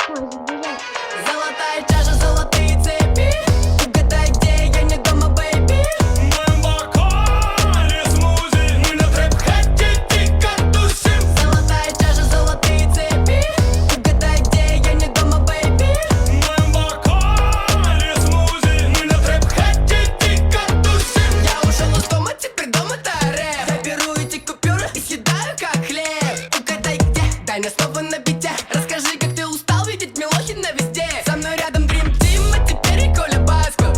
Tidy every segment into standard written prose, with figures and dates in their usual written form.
Золотая чаша, золотые цепи. Угадай, где я не дома, бэйби. В моем бокале смузи. Мы на трэп-хэте дико тусим. Золотая чаша, золотые цепи. Угадай, где я не дома, бэйби. В моем бокале смузи. Мы на трэп-хэте дико тусим. Я ушел из дома, теперь дом это рэп. Я беру эти купюры и съедаю как хлеб. Угадай, где, дай мне слово на бите. Расскажи, как ты устал видеть Милохина везде. Со мной рядом Dream Team, а теперь и Коля Баско.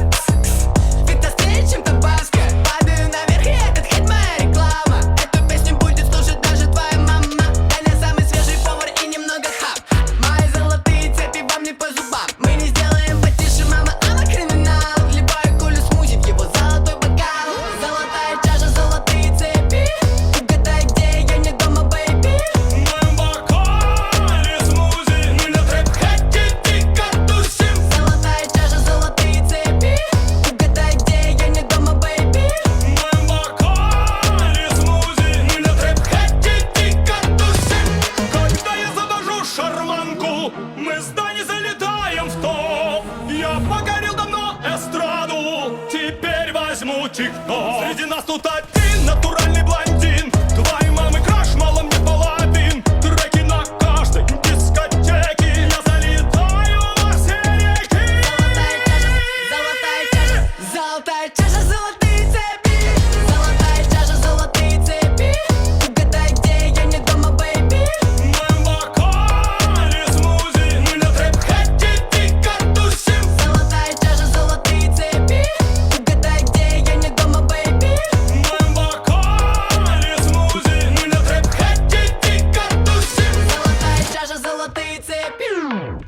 Ведь острее, чем табаско. Падаю наверх, и этот хит моя реклама. Эту песню будет слушать даже твоя мама. Даня самый свежий повар и немного хап. Мои золотые цепи вам не по зубам. Мы не сделаем потише, мама, она криминал. Вливаю Колю смузи в его золотой бокал. Золотая чаша, золотые цепи. Угадай, где я не дома, бэйби. В моем бокале смузи. Мы на трэп-хэте дико тусим. Золотая чаша, золотые цепи. Угадай, где я не дома, бэйби. В моем бокале смузи. Мы на трэп-хэте дико тусим. Когда я завожу шарманку, мы с Даней залетаем в топ. Я покорил давно эстраду, теперь возьму тик-ток. Среди нас тут один натуральный блондин. Твоей мамы краш, мало мне половин. Треки на каждой дискотеке. Я залетаю во все реки. Золотая чаша, золотая чаша, золотые цепи. Золотая чаша, золотые цепи. Угадай, где я не дома, бэйби. В моем бокале смузи. Мы на трэп-хэте дико тусим. Золотая чаша, золотые цепи. Угадай, где я не дома, бэйби. В моем бокале смузи. Мы на трэп-хэте дико тусим. Золотая чаша, золотые цепи.